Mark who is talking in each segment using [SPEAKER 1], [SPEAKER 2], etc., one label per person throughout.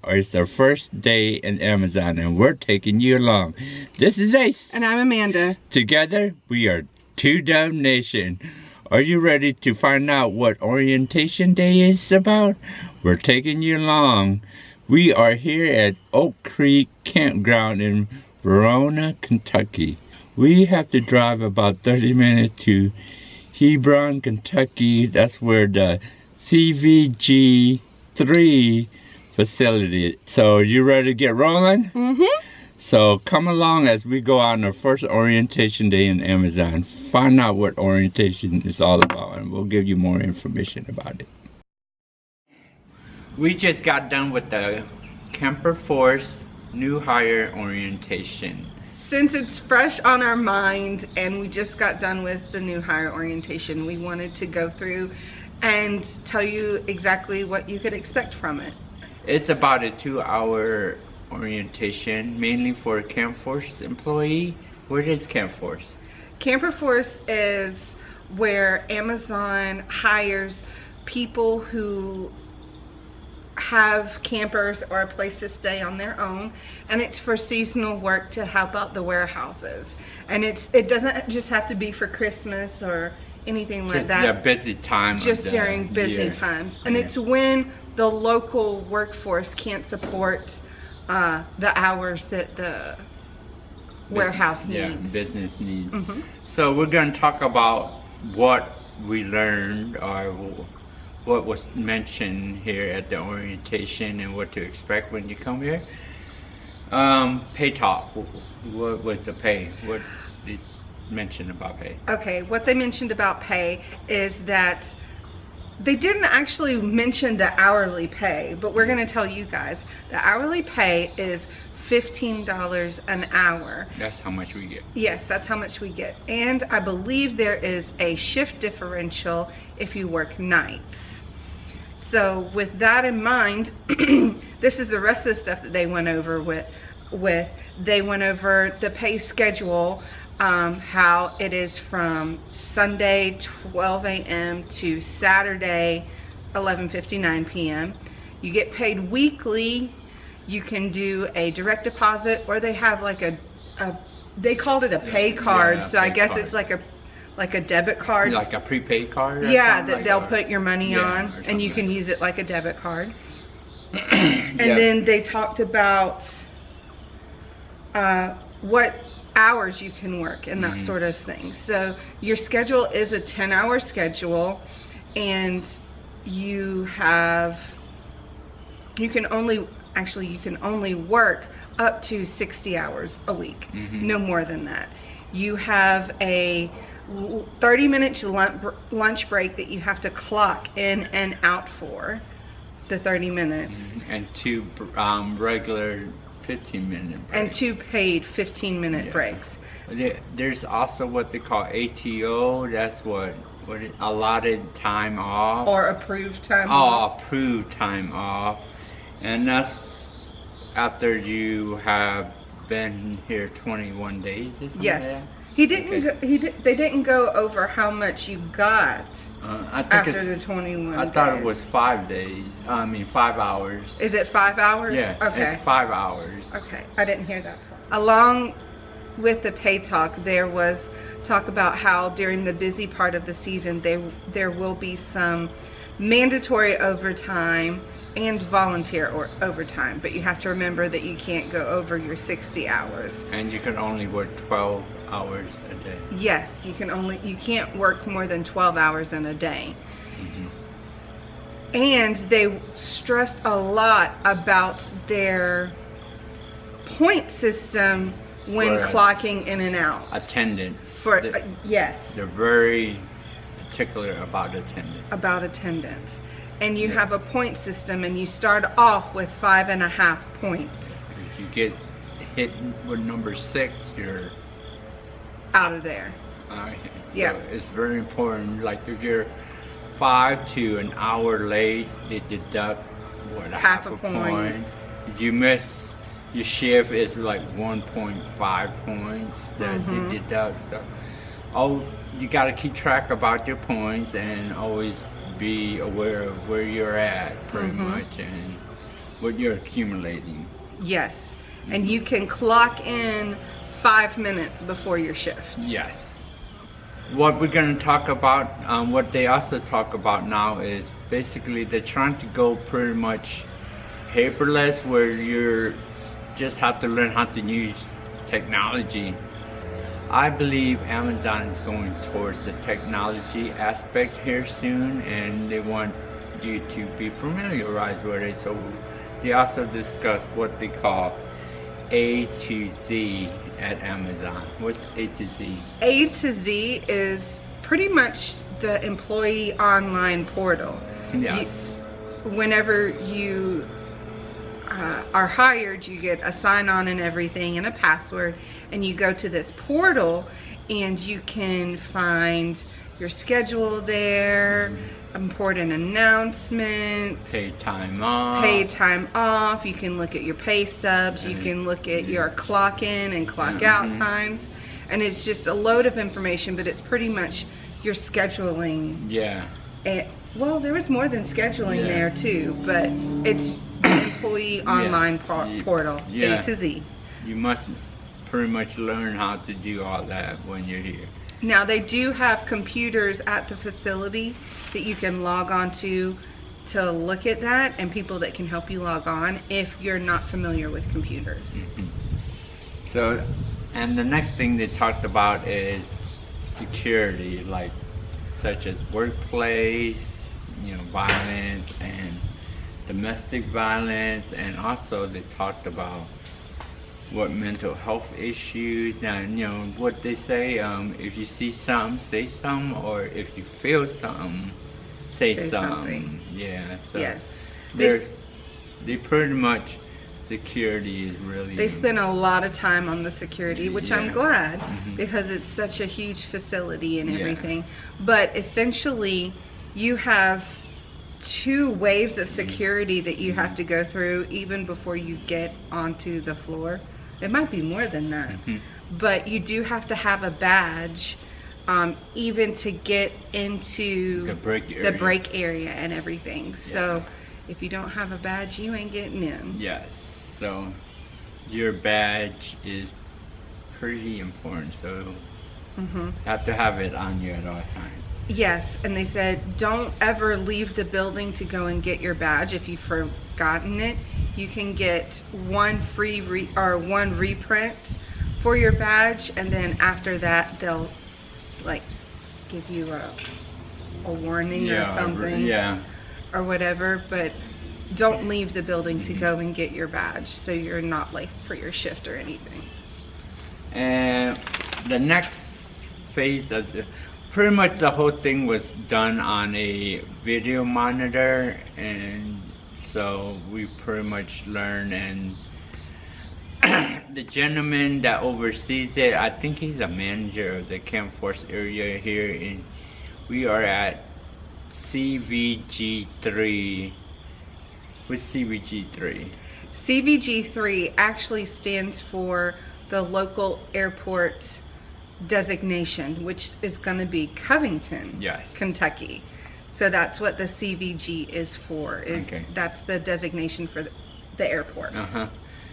[SPEAKER 1] It's our first day in Amazon, and we're taking you along. This is Ace.
[SPEAKER 2] And I'm Amanda.
[SPEAKER 1] Together, we are Two Dumb Nation. Are you ready to find out what Orientation Day is about? We're taking you along. We are here at Oak Creek Campground in Verona, Kentucky. We have to drive about 30 minutes to Hebron, Kentucky. That's where the CVG3 facility is. So you ready to get rolling?
[SPEAKER 2] Mm-hmm.
[SPEAKER 1] So come along as we go on our first orientation day in Amazon. Find out what orientation is all about, and we'll give you more information about it. We just got done with the Camper Force New Hire Orientation.
[SPEAKER 2] Since it's fresh on our mind and we just got done with the new hire orientation, we wanted to go through and tell you exactly what you could expect from it.
[SPEAKER 1] It's about a 2-hour orientation, mainly for a Camp Force employee. What is Camp Force?
[SPEAKER 2] Camper Force is where Amazon hires people who have campers or a place to stay on their own, and it's for seasonal work to help out the warehouses. And it doesn't just have to be for Christmas or anything like that.
[SPEAKER 1] Just the busy time.
[SPEAKER 2] Just during busy times. And it's when the local workforce can't support the hours that the warehouse needs.
[SPEAKER 1] Yeah, business needs.
[SPEAKER 2] Mm-hmm.
[SPEAKER 1] So we're going to talk about what we learned or what was mentioned here at the orientation and what to expect when you come here. Pay talk. What was the pay? What did mention about pay?
[SPEAKER 2] Okay, what they mentioned about pay is that they didn't actually mention the hourly pay, but we're going to tell you guys. The hourly pay is $15 an hour.
[SPEAKER 1] That's how much we get. Yes,
[SPEAKER 2] that's how much we get. And I believe there is a shift differential if you work nights. So with that in mind, this is the rest of the stuff that they went over with. They went over the pay schedule, how it is from Sunday 12 a.m. to Saturday 11:59 p.m. You get paid weekly. You can do a direct deposit, or they have like they called it a pay card. Yeah, so I guess it's like a debit card.
[SPEAKER 1] Like a prepaid card?
[SPEAKER 2] Yeah, that they'll put your money on, and you can use it like a debit card. And then they talked about what hours you can work and that sort of thing. So your schedule is a 10-hour schedule, and you can only work up to 60 hours a week, no more than that. You have a 30-minute lunch break that you have to clock in and out for the 30 minutes.
[SPEAKER 1] And 2 regular 15-minute breaks.
[SPEAKER 2] And 2 paid 15-minute breaks.
[SPEAKER 1] There's also what they call ATO. That's what allotted time off.
[SPEAKER 2] Or approved time off.
[SPEAKER 1] Approved time off. And that's after you have been here 21 days, isn't it?
[SPEAKER 2] Yes. He didn't. They didn't go over how much you got after the 21 days.
[SPEAKER 1] I thought it was 5 days. 5 hours.
[SPEAKER 2] Is it 5 hours?
[SPEAKER 1] Yeah.
[SPEAKER 2] Okay.
[SPEAKER 1] It's 5 hours.
[SPEAKER 2] Okay, I didn't hear that part. Along with the pay talk, there was talk about how during the busy part of the season, there will be some mandatory overtime and volunteer overtime, but you have to remember that you can't go over your 60 hours.
[SPEAKER 1] And you can only work 12 hours a day.
[SPEAKER 2] Yes, you can't work more than 12 hours in a day. And they stressed a lot about their point system when clocking in and out.
[SPEAKER 1] Attendance.
[SPEAKER 2] Yes.
[SPEAKER 1] They're very particular about attendance.
[SPEAKER 2] And you have a point system, and you start off with 5.5 points.
[SPEAKER 1] If you get hit with number 6, you're
[SPEAKER 2] out of there.
[SPEAKER 1] So
[SPEAKER 2] yeah.
[SPEAKER 1] It's very important. Like if you're 5 to an hour late, they deduct half a point. If you miss your shift, it's like 1.5 points that they deduct. So, you got to keep track about your points and always be aware of where you're at, pretty much, and what you're accumulating.
[SPEAKER 2] Yes. And you can clock in 5 minutes before your shift.
[SPEAKER 1] Yes. What we're going to talk about, what they also talk about now is basically they're trying to go pretty much paperless, where you're just have to learn how to use technology. I believe Amazon is going towards the technology aspect here soon, and they want you to be familiarized with it. So they also discuss what they call A to Z at Amazon. What's A to Z?
[SPEAKER 2] A to Z is pretty much the employee online portal.
[SPEAKER 1] Yes.
[SPEAKER 2] Whenever you are hired, you get a sign-on and everything and a password, and you go to this portal and you can find your schedule there, important announcements,
[SPEAKER 1] Paid time off.
[SPEAKER 2] paid time off. You can look at your pay stubs. You can look at your clock in and clock out times, and it's just a load of information, but it's pretty much your scheduling.
[SPEAKER 1] Yeah.
[SPEAKER 2] Well, there was more than scheduling there too, but it's the employee online portal,
[SPEAKER 1] Yeah.
[SPEAKER 2] A to Z.
[SPEAKER 1] You must pretty much learn how to do all that when you're here.
[SPEAKER 2] Now they do have computers at the facility that you can log on to look at that, and people that can help you log on if you're not familiar with computers.
[SPEAKER 1] So, and the next thing they talked about is security, like such as workplace, violence and domestic violence, and also they talked about what mental health issues. Now, what they say, if you see something, say something, or if you feel something, say something. Yeah, so
[SPEAKER 2] yes.
[SPEAKER 1] they pretty much, security is really...
[SPEAKER 2] They spend a lot of time on the security, which I'm glad, because it's such a huge facility and everything. But essentially, you have 2 waves of security that you have to go through even before you get onto the floor. It might be more than that, but you do have to have a badge, even to get into
[SPEAKER 1] the
[SPEAKER 2] break area and everything. So if you don't have a badge, you ain't getting in.
[SPEAKER 1] Yes, so your badge is pretty important, so you have to have it on you at all times.
[SPEAKER 2] Yes, and they said don't ever leave the building to go and get your badge. If you've forgotten it, you can get one free one reprint for your badge, and then after that they'll like give you a warning or something, or whatever. But don't leave the building to go and get your badge, so you're not late for your shift or anything. And
[SPEAKER 1] the next phase of pretty much the whole thing was done on a video monitor, and so we pretty much learned. And the gentleman that oversees it, I think he's a manager of the Camp Force area here, and we are at CVG3. What's CVG3?
[SPEAKER 2] CVG3 actually stands for the local airport designation, which is going to be Covington, Kentucky. So that's what the CVG is for. That's the designation for the airport.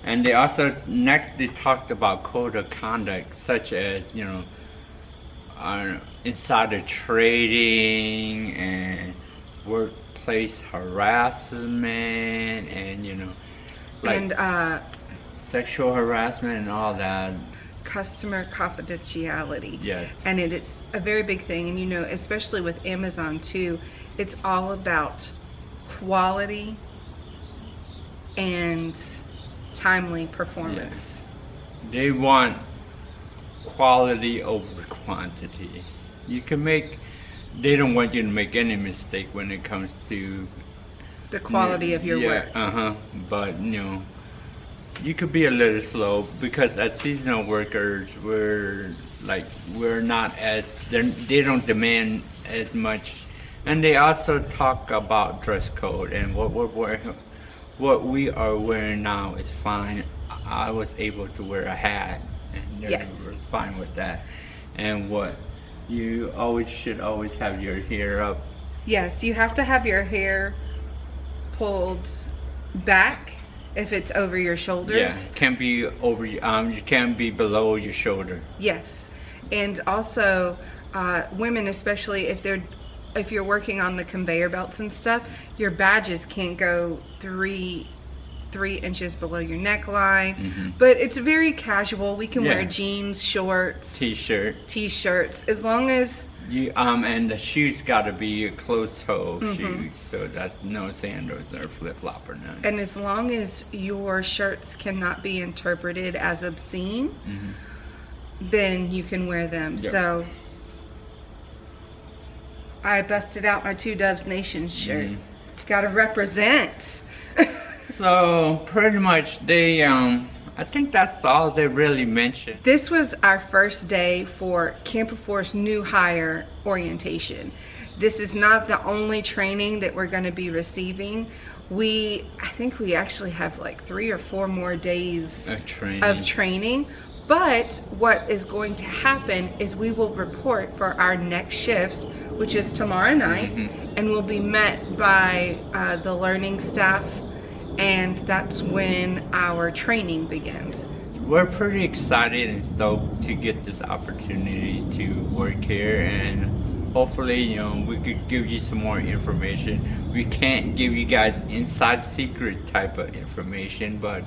[SPEAKER 1] And they also they talked about code of conduct, such as insider trading and workplace harassment, and sexual harassment and all that.
[SPEAKER 2] Customer confidentiality.
[SPEAKER 1] Yes.
[SPEAKER 2] And it's a very big thing, and especially with Amazon too, it's all about quality and timely performance.
[SPEAKER 1] Yes. They want quality over quantity. They don't want you to make any mistake when it comes to
[SPEAKER 2] the quality of your work.
[SPEAKER 1] But you could be a little slow, because as seasonal workers, we're not as, they don't demand as much. And they also talk about dress code, and what we are wearing now is fine. I was able to wear a hat, and they were fine with that. And you should always have your hair up.
[SPEAKER 2] Yes, you have to have your hair pulled back if it's over your shoulders.
[SPEAKER 1] Yeah, can't be over. You can't be below your shoulder.
[SPEAKER 2] Yes, and also women, especially if you're working on the conveyor belts and stuff, your badges can't go 3 inches below your neckline. But it's very casual. We can wear jeans, shorts, t-shirts, as long as
[SPEAKER 1] you and the shoes got to be closed-toe shoes, so that's no sandals or flip-flop or none.
[SPEAKER 2] And as long as your shirts cannot be interpreted as obscene, then you can wear them. So I busted out my Two Doves Nation shirt. Gotta represent.
[SPEAKER 1] So pretty much they I think that's all they really mentioned.
[SPEAKER 2] This was our first day for Camper Force new hire orientation. This is not the only training that we're going to be receiving. I think we actually have like 3 or 4 more days of training. But what is going to happen is we will report for our next shift, which is tomorrow night, and we'll be met by the learning staff, and that's when our training begins.
[SPEAKER 1] We're pretty excited and stoked to get this opportunity to work here, and hopefully, you know, we could give you some more information. We can't give you guys inside secret type of information, but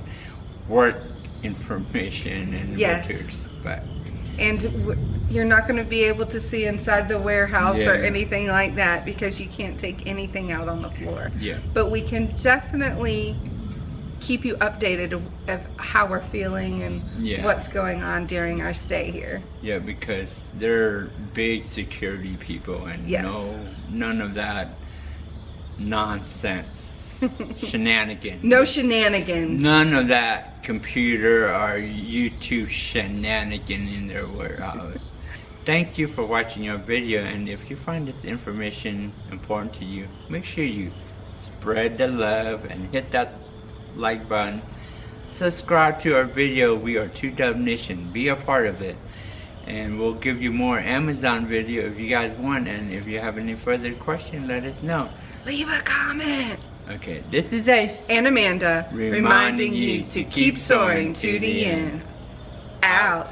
[SPEAKER 1] work information and what to expect.
[SPEAKER 2] And you're not going to be able to see inside the warehouse or anything like that, because you can't take anything out on the floor. But we can definitely keep you updated of how we're feeling and what's going on during our stay here.
[SPEAKER 1] Yeah, because they're big security people, and none of that nonsense. Shenanigans.
[SPEAKER 2] No shenanigans.
[SPEAKER 1] None of that computer or YouTube shenanigan in their warehouse. Thank you for watching our video, and if you find this information important to you, make sure you spread the love and hit that like button. Subscribe to our video. We are Two Dove Nation. Be a part of it, and we'll give you more Amazon video if you guys want. And if you have any further questions, let us know.
[SPEAKER 2] Leave a comment.
[SPEAKER 1] Okay, this is Ace
[SPEAKER 2] and Amanda reminding you to keep soaring to the end. Out.